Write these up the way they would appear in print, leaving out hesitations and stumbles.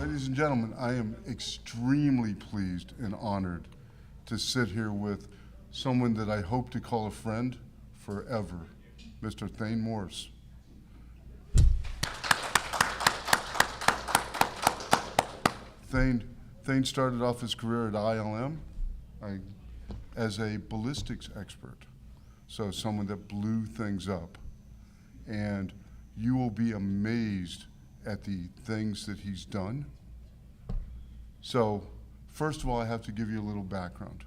Ladies and gentlemen, I am extremely pleased and honored to sit here with someone that I hope to call a friend forever, Mr. Thaine Morris. Thaine started off his career at ILM as a ballistics expert, so someone that blew things up. And you will be amazed at the things that he's done. So, first of all, I have to give you a little background.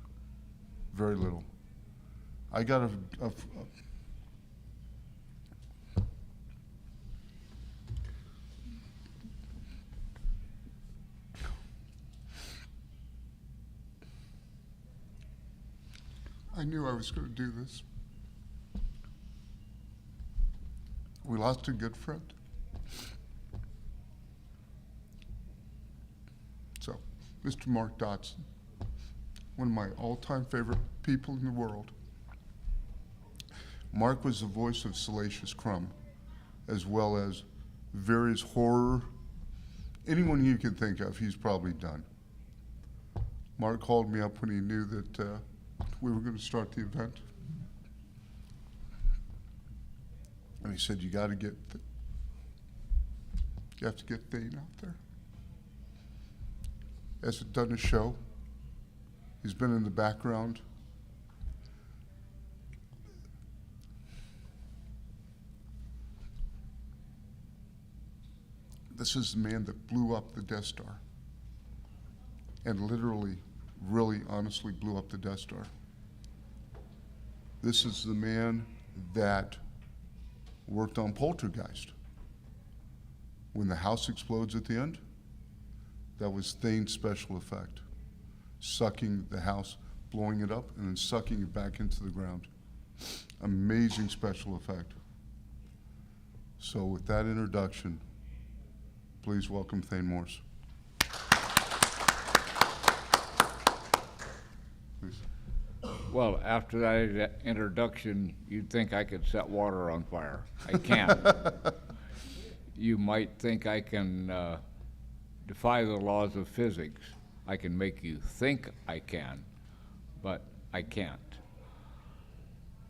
Very little. I got I knew I was going to do this. We lost a good friend. So, Mr. Mark Dotson, one of my all-time favorite people in the world. Mark was the voice of Salacious Crumb, as well as various horror. Anyone you can think of, he's probably done. Mark called me up when he knew that we were going to start the event. And he said, you have to get Thaine out there. Hasn't done a show. He's been in the background. This is the man that blew up the Death Star. And literally, really honestly blew up the Death Star. This is the man that worked on Poltergeist. When the house explodes at the end, that was Thaine's special effect. Sucking the house, blowing it up, and then sucking it back into the ground. Amazing special effect. So with that introduction, please welcome Thaine Morris. Please. Well, after that introduction, you'd think I could set water on fire. I can't. You might think I can defy the laws of physics. I can make you think I can, but I can't.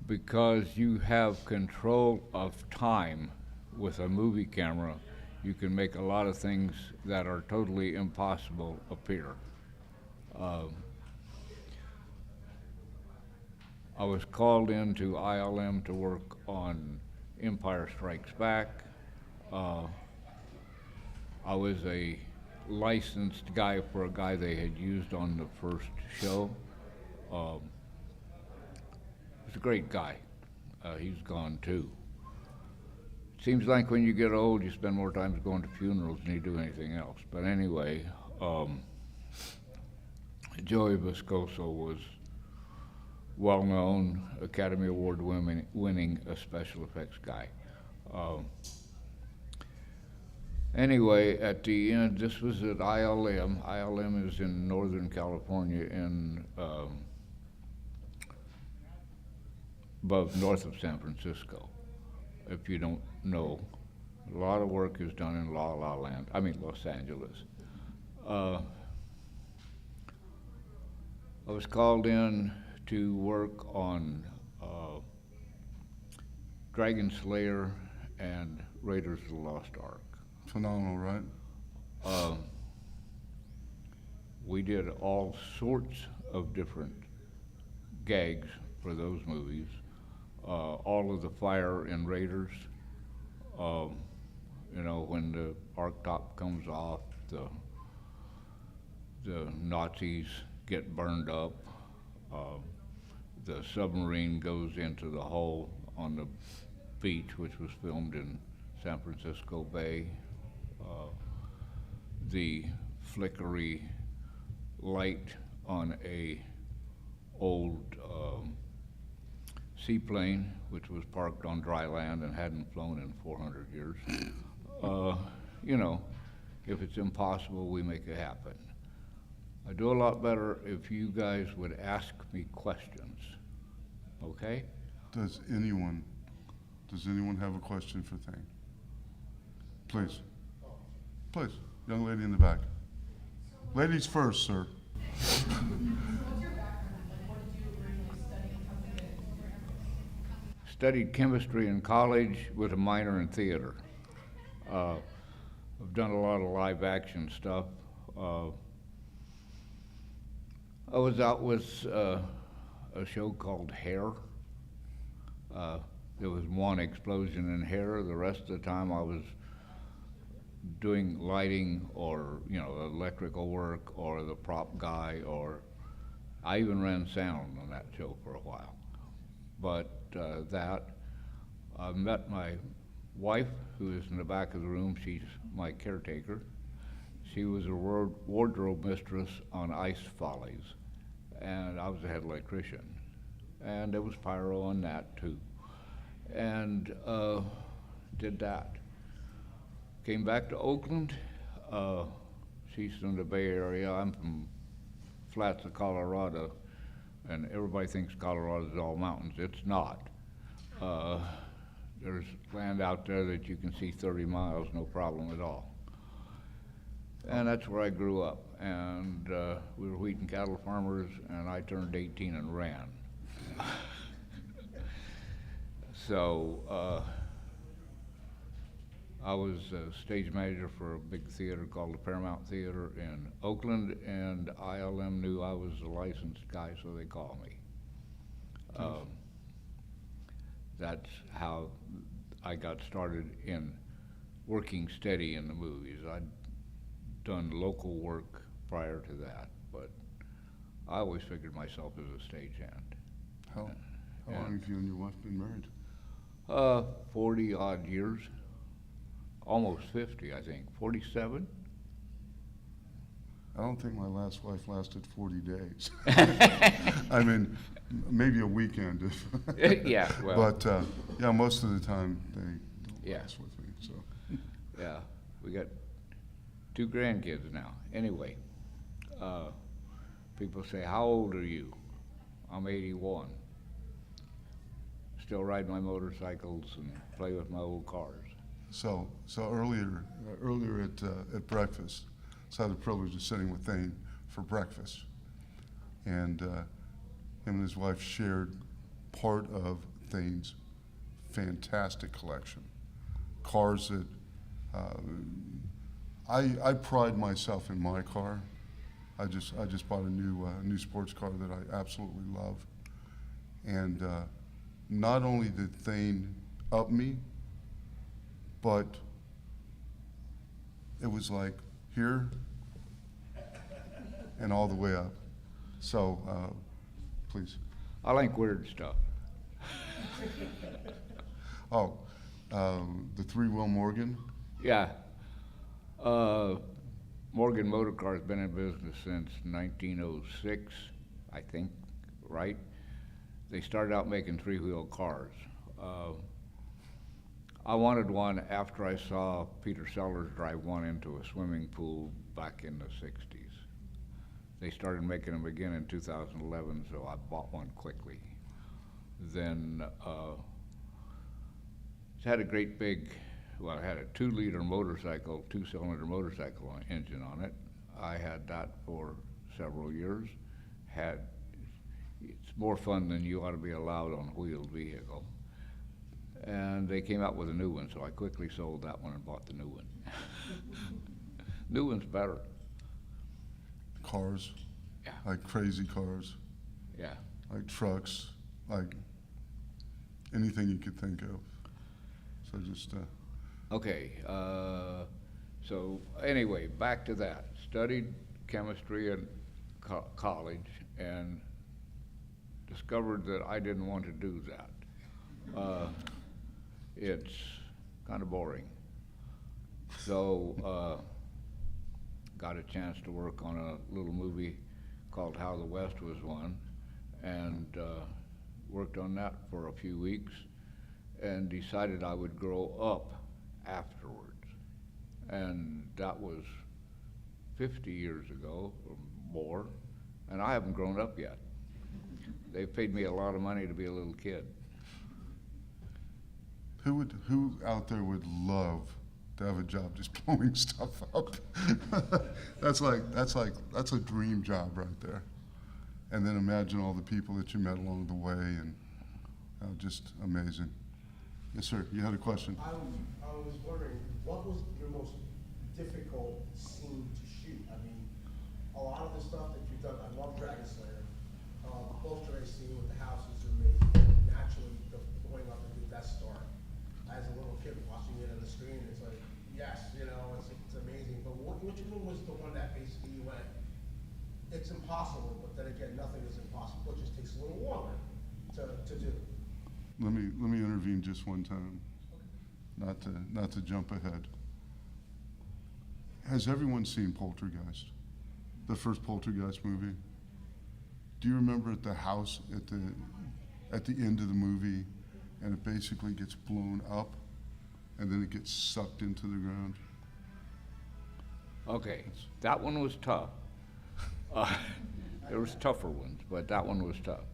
Because you have control of time with a movie camera, you can make a lot of things that are totally impossible appear. I was called into ILM to work on Empire Strikes Back. I was a licensed guy for a guy they had used on the first show. He's a great guy. He's gone too. Seems like when you get old, you spend more time going to funerals than you do anything else. But anyway, Joey Viscoso was well-known, Academy Award winning special effects guy. Anyway, at the end, this was at ILM. ILM is in Northern California, above north of San Francisco. If you don't know, a lot of work is done in Los Angeles. I was called in to work on Dragon Slayer and Raiders of the Lost Ark. Phenomenal, right? We did all sorts of different gags for those movies. All of the fire in Raiders, you know, when the arc top comes off, the Nazis get burned up. The submarine goes into the hull on the beach, which was filmed in San Francisco Bay. The flickery light on a old seaplane, which was parked on dry land and hadn't flown in 400 years. You know, if it's impossible, we make it happen. I do a lot better if you guys would ask me questions, okay? Does anyone have a question for Thaine? Please. Please, young lady in the back. Ladies first, sir. What's your background? Like, what did you originally study and how'd you get into it? Studied chemistry in college with a minor in theater. I've done a lot of live action stuff. I was out with a show called Hair. There was one explosion in Hair. The rest of the time I was doing lighting or, electrical work or the prop guy, or I even ran sound on that show for a while. But I met my wife, who is in the back of the room. She's my caretaker. She was a wardrobe mistress on Ice Follies, and I was a head electrician. And there was pyro on that too. And did that. Came back to Oakland. She's from the Bay Area. I'm from Flats of Colorado, and everybody thinks Colorado is all mountains. It's not. There's land out there that you can see 30 miles, no problem at all. And that's where I grew up. And we were wheat and cattle farmers, and I turned 18 and ran. So I was a stage manager for a big theater called the Paramount Theater in Oakland, and ILM knew I was a licensed guy, so they called me. That's how I got started in working steady in the movies. I'd done local work prior to that, but I always figured myself as a stagehand. How long have you and your wife been married? 40 odd years, almost 50, I think, 47. I don't think my last wife lasted 40 days. I mean, maybe a weekend if. Yeah, well. But, yeah, most of the time they don't last with me, so. Yeah, we got 2 grandkids now. Anyway, people say, how old are you? I'm 81. Still ride my motorcycles and play with my old cars. So earlier at breakfast, so I had the privilege of sitting with Thaine for breakfast. And him and his wife shared part of Thaine's fantastic collection. Cars that, I pride myself in my car. I just bought a new sports car that I absolutely love. And not only did Thaine up me, but it was like here and all the way up. So, please. I like weird stuff. Oh, the 3-wheel Morgan. Yeah. Morgan Motor Car's been in business since 1906, I think, right? They started out making 3-wheel cars. I wanted one after I saw Peter Sellers drive one into a swimming pool back in the 60s. They started making them again in 2011, so I bought one quickly. Then it had a great big, well, it had a 2-liter motorcycle, 2-cylinder motorcycle engine on it. I had that for several years. It's more fun than you ought to be allowed on a wheeled vehicle. And they came out with a new one, so I quickly sold that one and bought the new one. New one's better. Cars. Yeah. Like crazy cars. Yeah. Like trucks. Like anything you could think of. So just. Okay. So anyway, back to that. Studied chemistry in college and discovered that I didn't want to do that. It's kind of boring. So got a chance to work on a little movie called How the West Was Won, and worked on that for a few weeks and decided I would grow up afterwards. And that was 50 years ago or more, and I haven't grown up yet. They've paid me a lot of money to be a little kid. Who out there would love to have a job just blowing stuff up. That's a dream job right there. And then imagine all the people that you met along the way, and just amazing. Yes, sir, you had a question? I was wondering, what was your most difficult scene to shoot? I mean, a lot of the stuff that you've done, I love Dragon Slayer. The poltergeist scene with the houses are amazing. Naturally, going up into the Death Star. As a little kid watching it on the screen, it's like, yes, you know, it's amazing. But which one was the one that basically you went, it's impossible, but then again, nothing is impossible. It just takes a little longer to do. Let me intervene just one time, not to jump ahead. Has everyone seen Poltergeist? The first Poltergeist movie? Do you remember at the house at the end of the movie, and it basically gets blown up, and then it gets sucked into the ground? Okay, that one was tough. There was tougher ones, but that one was tough.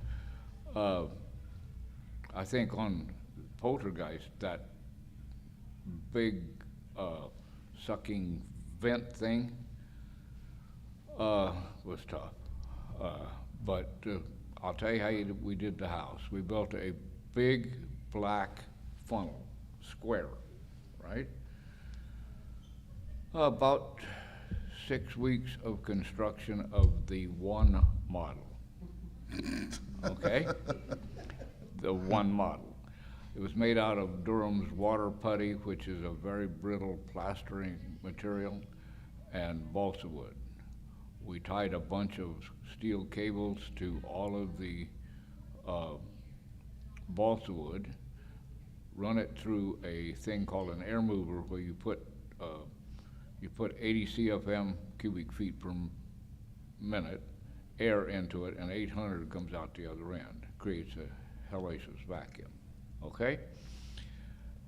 I think on Poltergeist, that big sucking vent thing was tough. But I'll tell you how we did the house. We built a big black funnel, square, right? About 6 weeks of construction of the one model, okay? The one model. It was made out of Durham's water putty, which is a very brittle plastering material, and balsa wood. We tied a bunch of steel cables to all of the balsa wood, run it through a thing called an air mover where you put 80 CFM cubic feet per minute air into it, and 800 comes out the other end. Creates a hellacious vacuum, okay?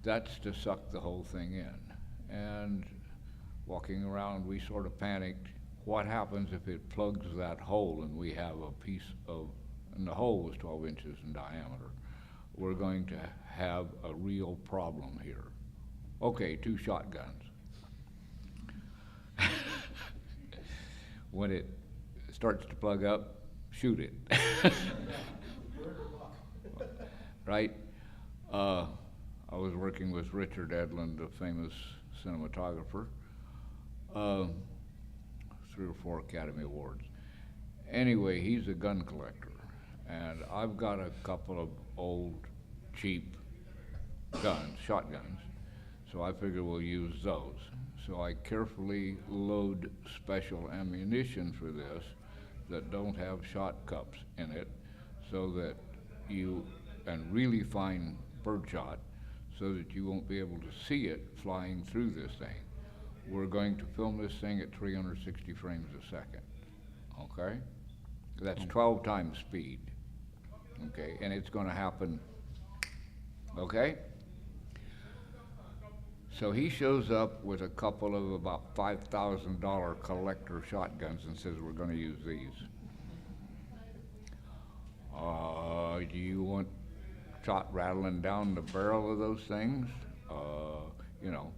That's to suck the whole thing in. And walking around, we sort of panicked. What happens if it plugs that hole and we have a piece of, and the hole was 12 inches in diameter. We're going to have a real problem here. Okay, 2 shotguns. When it starts to plug up, shoot it. Right? I was working with Richard Edlund, the famous cinematographer. 3 or 4 Academy Awards. Anyway, he's a gun collector, and I've got a couple of old, cheap guns, shotguns, so I figure we'll use those. So I carefully load special ammunition for this that don't have shot cups in it, so that and really fine birdshot, so that you won't be able to see it flying through this thing. We're going to film this thing at 360 frames a second, okay? That's 12 times speed, okay? And it's gonna happen, okay? So he shows up with a couple of about $5,000 collector shotguns and says, we're gonna use these. Do you want shot rattling down the barrel of those things? You know,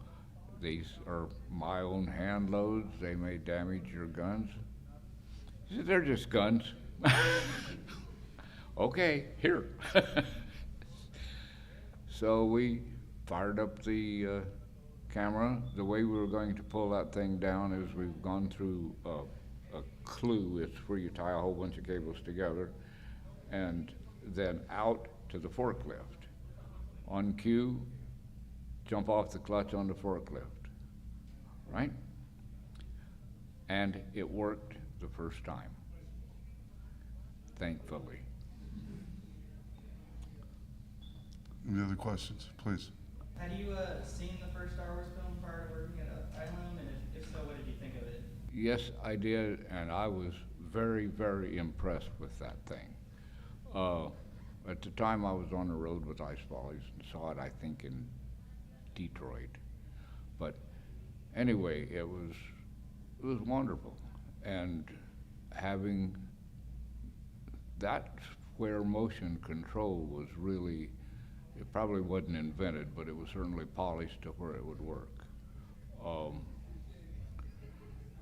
these are my own hand loads. They may damage your guns. He said, they're just guns. Okay, here. So we fired up the camera. The way we were going to pull that thing down is we've gone through a clue. It's where you tie a whole bunch of cables together, and then out to the forklift. On cue, jump off the clutch on the forklift, right? And it worked the first time, thankfully. Any other questions, please? Had you seen the first Star Wars film prior to working at Island, and if so, what did you think of it? Yes, I did, and I was very, very impressed with that thing. At the time, I was on the road with Ice Follies and saw it, I think, in Detroit. But anyway, it was wonderful. And having that square motion control was really, it probably wasn't invented, but it was certainly polished to where it would work.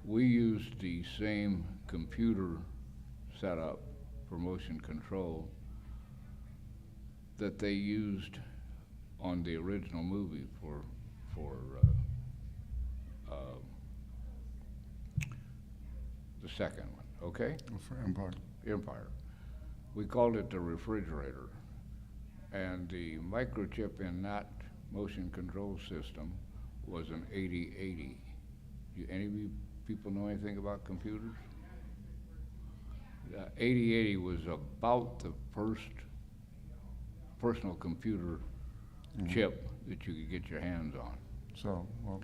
we used the same computer setup for motion control that they used on the original movie for the second one, okay? For Empire. Empire. We called it the refrigerator. And the microchip in that motion control system was an 8080. Any of you people know anything about computers? 8080 was about the first personal computer chip that you could get your hands on. So, well,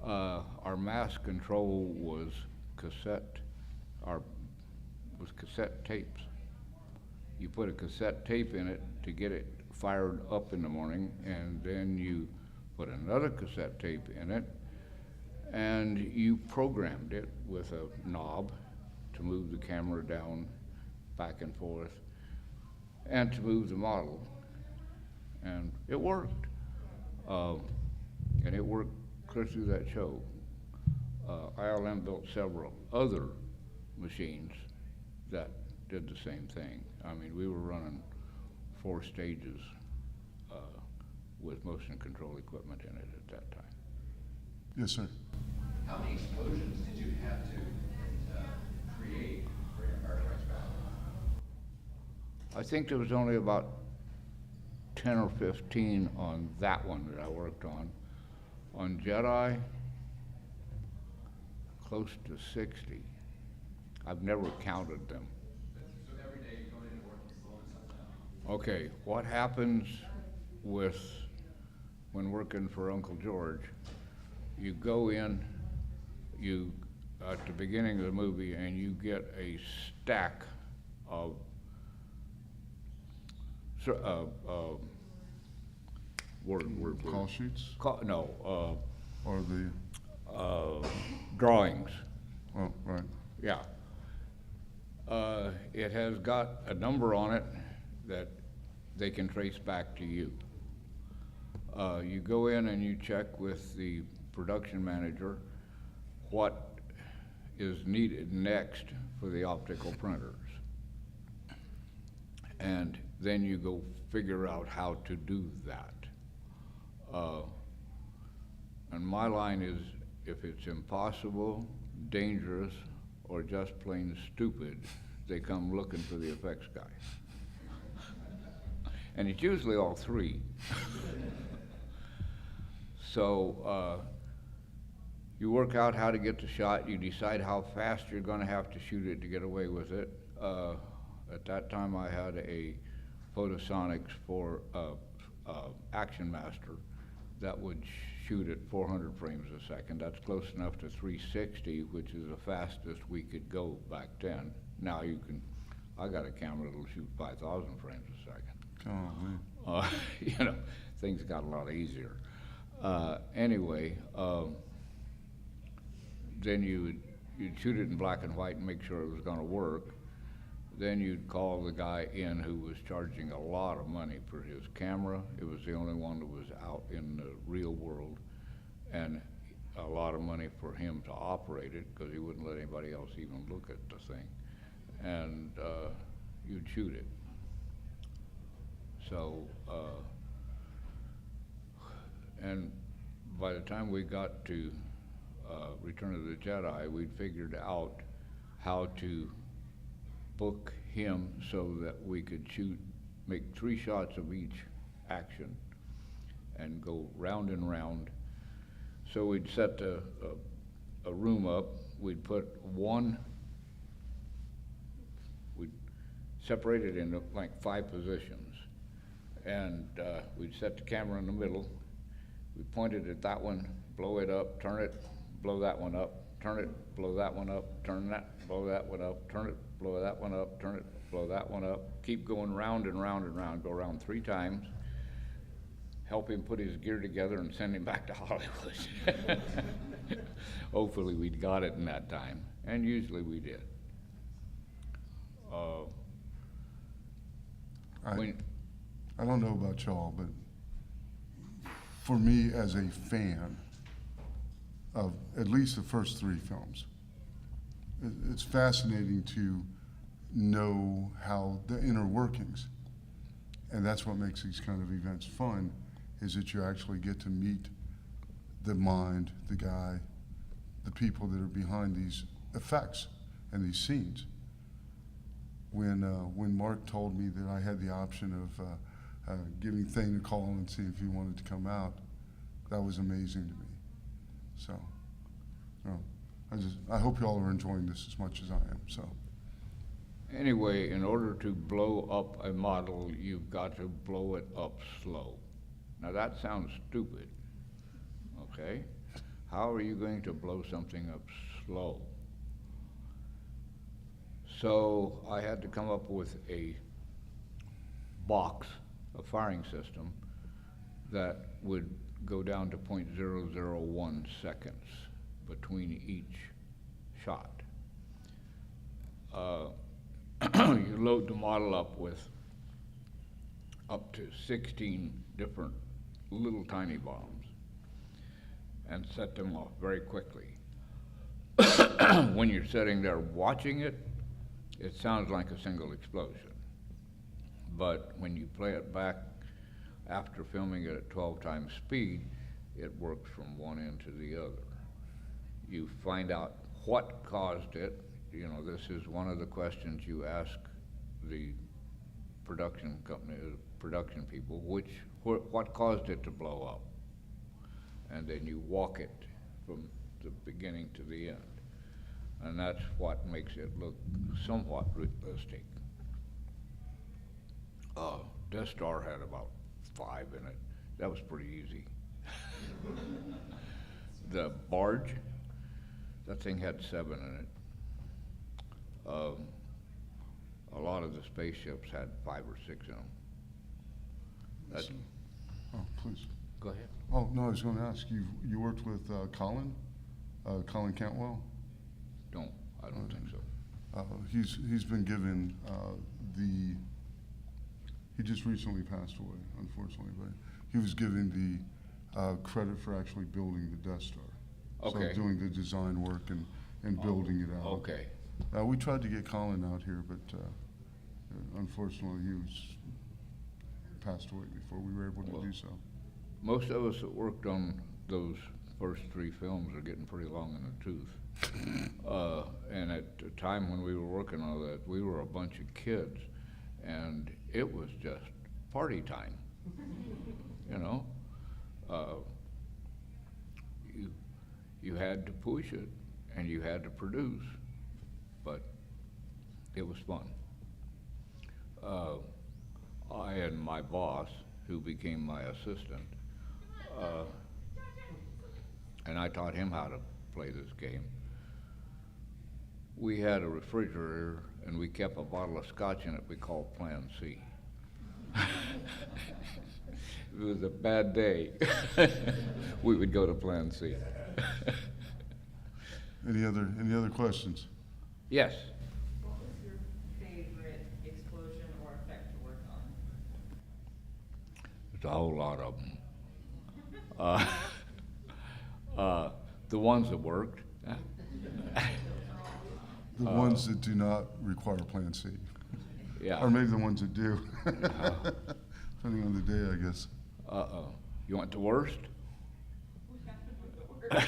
Our mass control was cassette tapes. You put a cassette tape in it to get it fired up in the morning, and then you put another cassette tape in it, and you programmed it with a knob to move the camera down, back and forth, and to move the model. And it worked. And it worked clear through that show. ILM built several other machines that did the same thing. I mean, we were running 4 stages with motion control equipment in it at that time. yes, sir. How many explosions did you have to create for your firefights battle? I think there was only about 10 or 15 on that one that I worked on. On Jedi, close to 60. I've never counted them. So every day you go into work and you're blowing something up. Okay, what happens when working for Uncle George? You go in, at the beginning of the movie, and you get a stack of Call sheets or the, drawings. oh, right. Yeah. It has got a number on it that they can trace back to you. You go in and you check with the production manager what is needed next for the optical printers. And then you go figure out how to do that. And my line is, if it's impossible, dangerous, or just plain stupid, they come looking for the effects guy. And it's usually all 3. So you work out how to get the shot, you decide how fast you're gonna have to shoot it to get away with it. At that time I had a Photosonics for Action Master that would shoot at 400 frames a second. That's close enough to 360, which is the fastest we could go back then. Now I got a camera that'll shoot 5,000 frames a second. Golly. Things got a lot easier. Anyway, then you'd shoot it in black and white and make sure it was gonna work. Then you'd call the guy in who was charging a lot of money for his camera. It was the only one that was out in the real world, and a lot of money for him to operate it because he wouldn't let anybody else even look at the thing. And you'd shoot it. So, and by the time we got to Return of the Jedi, we'd figured out how to book him so that we could make 3 shots of each action and go round and round. So we'd set a room up, we'd separate it into like 5 positions, and we'd set the camera in the middle. We pointed at that one, blow it up, turn it, blow that one up, turn it, blow that one up, turn that, blow that one up, turn it, blow that one up, turn it, blow that one up. Keep going round and round and round, go around 3 times. Help him put his gear together and send him back to Hollywood. Hopefully we'd got it in that time, and usually we did. I don't know about y'all, but for me as a fan, of at least the first 3 films. It's fascinating to know how the inner workings, and that's what makes these kind of events fun, is that you actually get to meet the mind, the guy, the people that are behind these effects and these scenes. When Mark told me that I had the option of giving Thaine a call and see if he wanted to come out, that was amazing to me. So, you know, I hope y'all are enjoying this as much as I am. So, Anyway, in order to blow up a model, you've got to blow it up slow. Now that sounds stupid, okay? How are you going to blow something up slow? So I had to come up with a box, a firing system, that would go down to 0.001 seconds between each shot. You load the model up with up to 16 different little tiny bombs and set them off very quickly. When you're sitting there watching it, it sounds like a single explosion. But when you play it back after filming it at 12 times speed, it works from one end to the other. You find out what caused it. You know, this is one of the questions you ask the production company, production people, what caused it to blow up? And then you walk it from the beginning to the end. And that's what makes it look somewhat realistic. Death Star had about 5 in it. That was pretty easy. The barge, that thing had 7 in it. A lot of the spaceships had 5 or 6 in them. That's, oh, please. go ahead. Oh, no, I was going to ask, you worked with Colin Cantwell? I don't think so. He's been given he just recently passed away, unfortunately, but he was given the credit for actually building the Death Star. Okay. So doing the design work and building it out. Okay. We tried to get Colin out here, but unfortunately he passed away before we were able to do so. Most of us that worked on those first 3 films are getting pretty long in the tooth. And at the time when we were working on that, we were a bunch of kids, and it was just party time. You know, you had to push it, and you had to produce, but it was fun. I and my boss, who became my assistant, and I taught him how to play this game. We had a refrigerator, and we kept a bottle of scotch in it we called Plan C. It was a bad day. We would go to Plan C. Any other questions? Yes. What was your favorite explosion or effect to work on? There's a whole lot of them. The ones that worked. The ones that do not require Plan C. Yeah. Or maybe the ones that do. Depending on the day, I guess. Uh-oh. You want the worst? I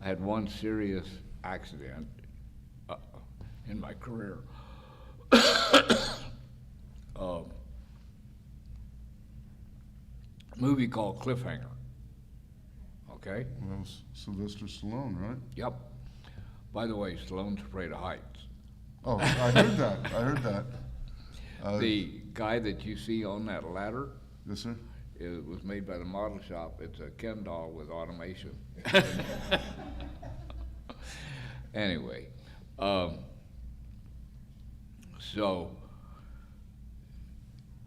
had one serious accident in my career. Movie called Cliffhanger. Okay? Well, that was Sylvester Stallone, right? Yep. By the way, Stallone's afraid of heights. Oh, I heard that. I heard that. The guy that you see on that ladder, Yes, sir? it was made by the model shop. It's a Ken doll with automation. Anyway, so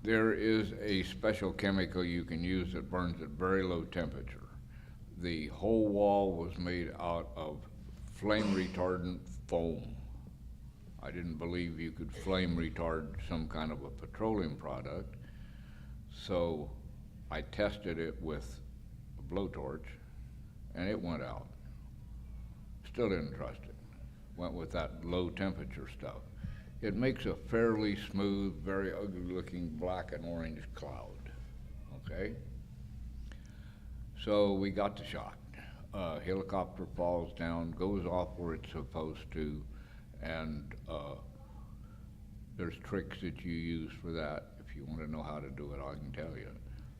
there is a special chemical you can use that burns at very low temperature. The whole wall was made out of flame retardant foam. I didn't believe you could flame retard some kind of a petroleum product, so I tested it with a blowtorch and it went out. Still didn't trust it. Went with that low temperature stuff. It makes a fairly smooth, very ugly looking black and orange cloud, okay? So we got the shot. Helicopter falls down, goes off where it's supposed to, and there's tricks that you use for that. If you want to know how to do it, I can tell you.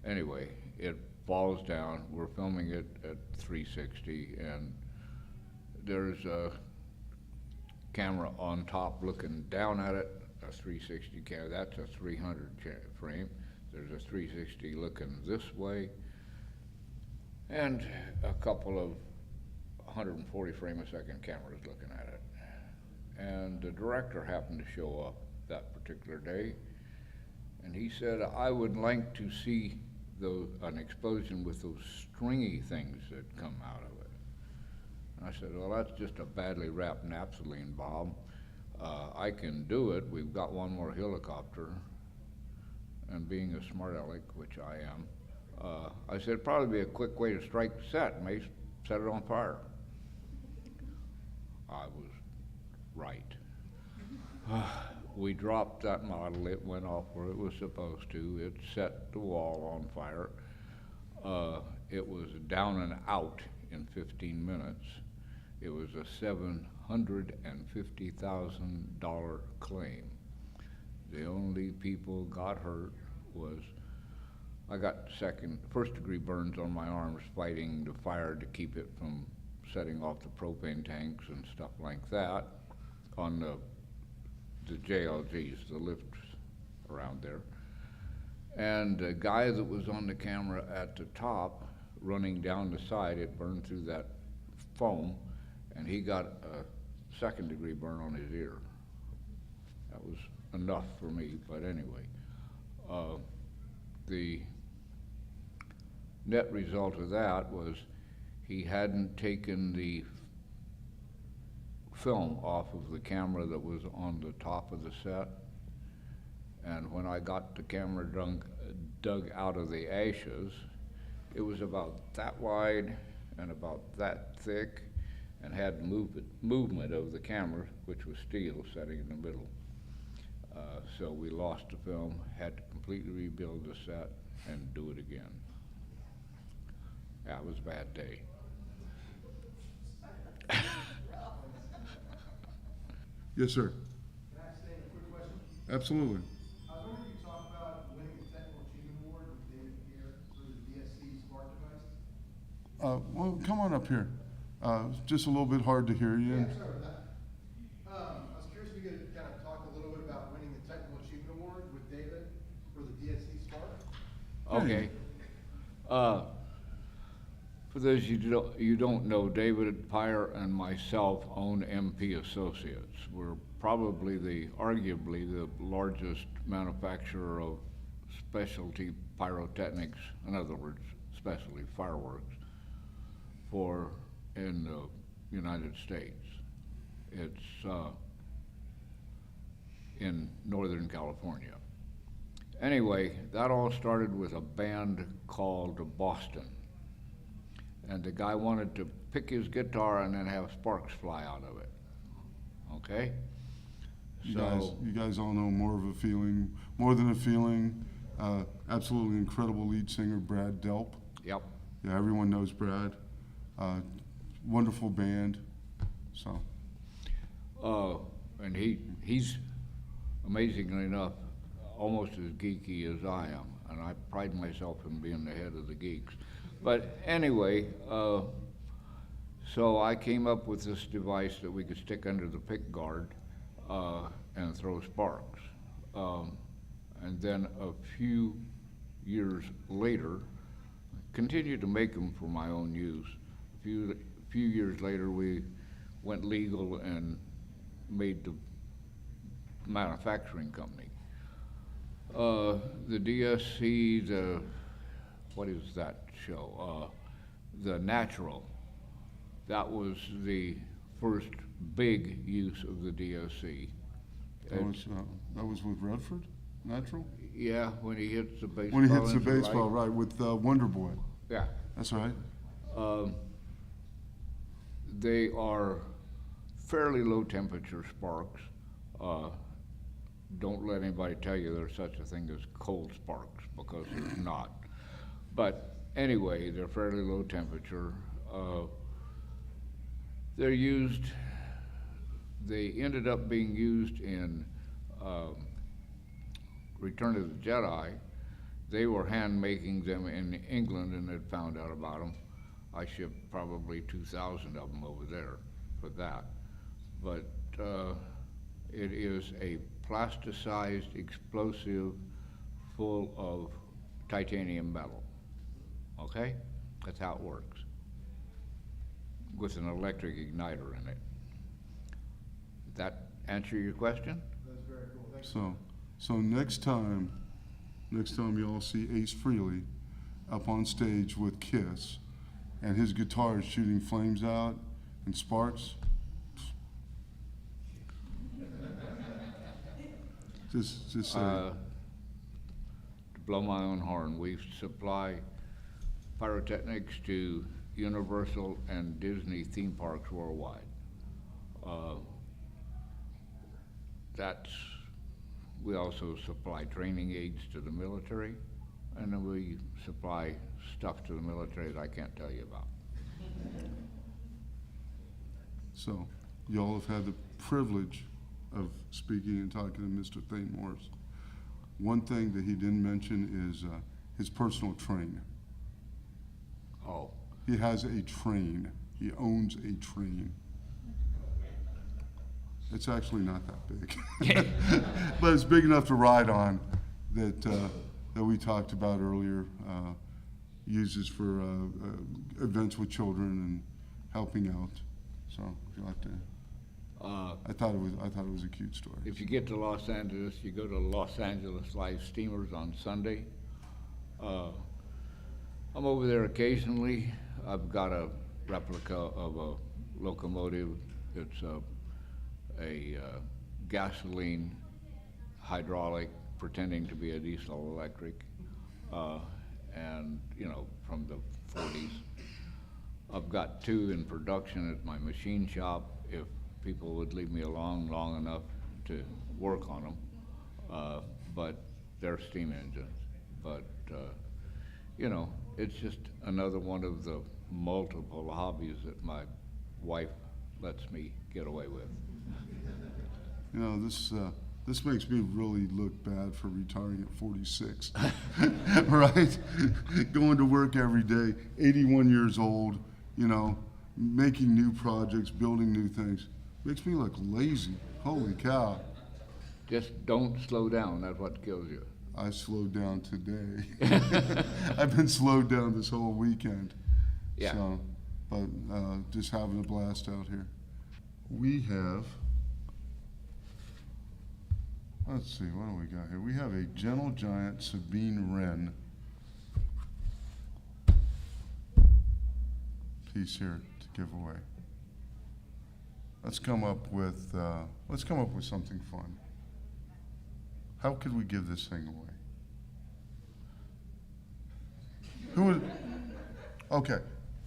Anyway, it falls down. We're filming it at 360, and there's a camera on top looking down at it, a 360 camera. That's a 300 frame. There's a 360 looking this way, and a couple of 140 frame a second cameras looking at it. And the director happened to show up that particular day, and he said, I would like to see an explosion with those stringy things that come out of it. And I said, well, that's just a badly wrapped naphthalene bomb. I can do it. We've got one more helicopter. And being a smart aleck, which I am, I said, it'd probably be a quick way to strike the set, may set it on fire. I was right. We dropped that model. It went off where it was supposed to. It set the wall on fire. It was down and out in 15 minutes. It was a $750,000 claim. The only people got hurt was, I got first degree burns on my arms fighting the fire to keep it from setting off the propane tanks and stuff like that on the JLGs, the lifts around there. And the guy that was on the camera at the top, running down the side, it burned through that foam, and he got a second degree burn on his ear. That was enough for me, but anyway. The net result of that was he hadn't taken the film off of the camera that was on the top of the set. And when I got the camera dug out of the ashes, it was about that wide and about that thick and had movement of the camera, which was steel setting in the middle. So we lost the film, had to completely rebuild the set and do it again. That was a bad day. Yes, sir. Can I ask Thaine a quick question? Absolutely. I was wondering if you talk about winning the Technical Achievement Award with David here for the DSC Spark device? Well, come on up here. It's just a little bit hard to hear you. Yeah, sorry about that. I was curious if you could kind of talk a little bit about winning the Technical Achievement Award with David for the DSC Spark. Okay. For those you don't know, David Pyre and myself own MP Associates. We're probably arguably the largest manufacturer of specialty pyrotechnics, in other words, specialty fireworks, in the United States. It's in Northern California. Anyway, that all started with a band called Boston. And the guy wanted to pick his guitar and then have sparks fly out of it. Okay? You guys all know more than a feeling. Absolutely incredible lead singer, Brad Delp. Yep. Yeah, everyone knows Brad. Wonderful band. So. And he's, amazingly enough, almost as geeky as I am. And I pride myself in being the head of the geeks. But anyway, so I came up with this device that we could stick under the pick guard and throw sparks. And then a few years later, continued to make them for my own use. A few years later, we went legal and made the manufacturing company. The DSC, what is that show? The Natural. That was the first big use of the DSC. That was with Redford, Natural? Yeah, when he hits the baseball. When he hits the into baseball, light. right, with Wonder Boy. Yeah. That's right. They are fairly low temperature sparks. Don't let anybody tell you there's such a thing as cold sparks, because there's not. But anyway, they're fairly low temperature. They're used, they ended up being used in Return of the Jedi. They were hand making them in England and had found out about them. I shipped probably 2,000 of them over there for that. But it is a plasticized explosive full of titanium metal. Okay? That's how it works. With an electric igniter in it. Did that answer your question? That's very cool. Thank you. So next time y'all see Ace Frehley up on stage with Kiss, and his guitar is shooting flames out and sparks, just say, To blow my own horn, we supply pyrotechnics to Universal and Disney theme parks worldwide. We also supply training aids to the military, and then we supply stuff to the military that I can't tell you about. so y'all have had the privilege of speaking and talking to Mr. Thaine Morris. One thing that he didn't mention is his personal train. Oh, He has a train. He owns a train. It's actually not that big, but it's big enough to ride on. That we talked about earlier. Uses for events with children and helping out. So if you like to, I thought it was a cute story. if you get to Los Angeles, you go to Los Angeles Live Steamers on Sunday. I'm over there occasionally. I've got a replica of a locomotive. It's a gasoline hydraulic pretending to be a diesel electric, and from the 40s. I've got two in production at my machine shop if people would leave me alone long enough to work on them, but they're steam engines. But it's just another one of the multiple hobbies that my wife lets me get away with. This makes me really look bad for retiring at 46, right? Going to work every day, 81 years old, making new projects, building new things. Makes me look lazy. Holy cow. Just don't slow down, that's what kills you. I slowed down today. I've been slowed down this whole weekend. Yeah. So, but just having a blast out here. We have, let's see, what do we got here? We have a Gentle Giant Sabine Wren piece here to give away. Let's come up with something fun. How could we give this thing away? Who would? Okay,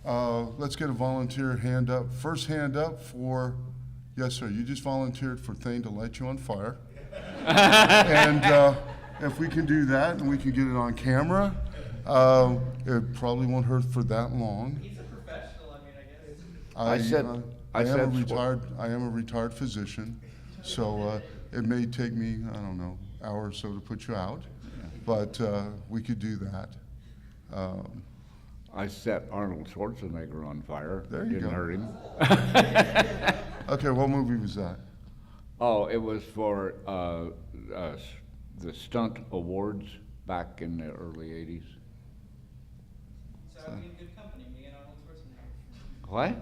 let's get a volunteer hand up. First hand up for, yes, sir. You just volunteered for Thaine to light you on fire. And if we can do that and we can get it on camera, it probably won't hurt for that long. He's a professional, I guess. I am a retired physician, so it may take me, I don't know, hour or so to put you out, but we could do that. I set Arnold Schwarzenegger on fire. There you Didn't go. hurt him. Okay, what movie was that? Oh, it was for the stunt awards back in the early 80s. So I'd be in good company, me and Arnold Schwarzenegger. What?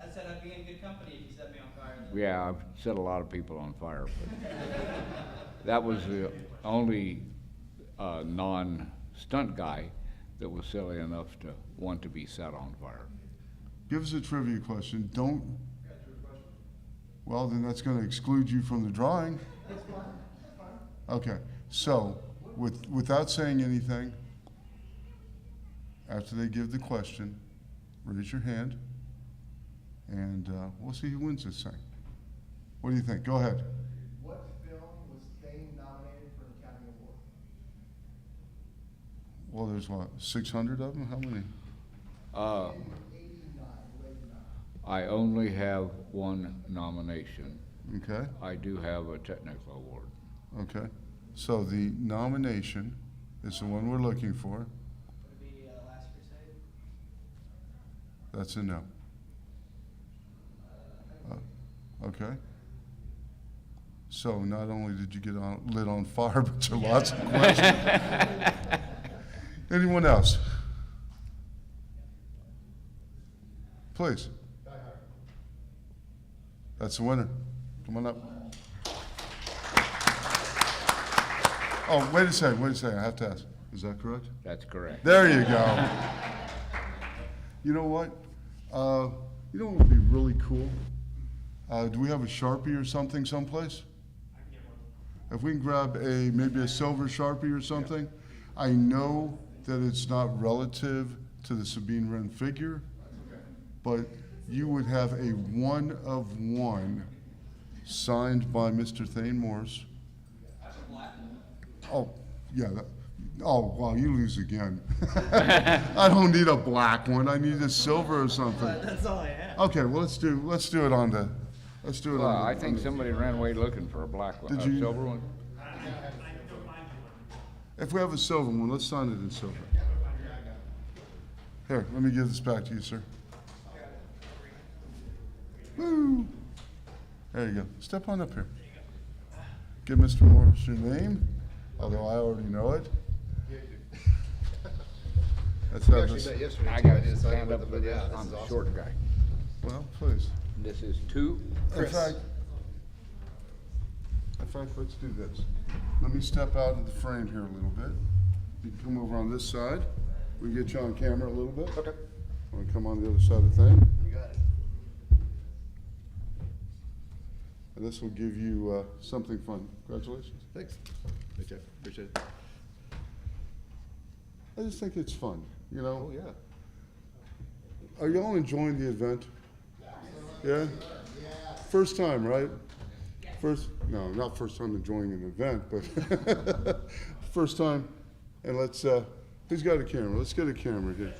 I said I'd be in good company if you set me on fire. Then. Yeah, I've set a lot of people on fire, but that was the only non-stunt guy that was silly enough to want to be set on fire. Give us a trivia question. Don't. Well, then that's going to exclude you from the drawing. Okay, so without saying anything, after they give the question, raise your hand, and we'll see who wins this thing. What do you think? Go ahead. What film was Thaine nominated for an Academy Award? Well, there's what, 600 of them? How many? 89, 89. I only have one nomination. Okay, I do have a technical award. okay. So the nomination is the one we're looking for. Would it be Last Crusade? That's a no. Okay. So not only did you get lit on fire, but there are lots of questions. Anyone else? Please. That's the winner. Come on up. Oh, wait a second, I have to ask. Is that correct? That's correct. There you go. You know what? You know what would be really cool? Do we have a Sharpie or something someplace? If we can grab maybe a silver Sharpie or something. I know that it's not relative to the Sabine Wren figure, but you would have a 1 of 1 signed by Mr. Thaine Morris. Oh, yeah. Oh, wow, you lose again. I don't need a black one. I need a silver or something. That's all I have. Okay, well, let's do it on the, Well, I think somebody ran away looking for a black one, Did a you- silver one. If we have a silver one, let's sign it in silver. Here, let me give this back to you, sir. Woo! There you go. Step on up here. Give Mr. Morris your name, although I already know it. Let's We have actually this. met yesterday. I too. got to did a signing stand with up them, for but this. yeah, this I'm is the awesome. short guy. Well, please. This is 2. In fact, let's do this. Let me step out of the frame here a little bit. You can come over on this side. We can get you on camera a little bit. Okay. Want to come on the other side of the thing? You got it. And this will give you something fun. Congratulations. Thanks. Thanks, Jeff. Appreciate it. I just think it's fun, you know? Oh, yeah. Are y'all enjoying the event? Yeah? First time, right? No, not first time enjoying an event, but first time. And let's, who's got a camera? Let's get a camera here.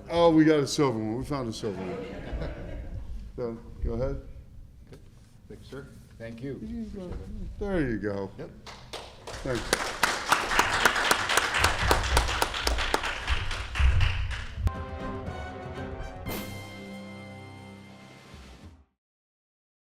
Oh, we got a silver one. We found a silver one. Go ahead. Thanks, sir. Thank you. There you go. Yep. Thanks.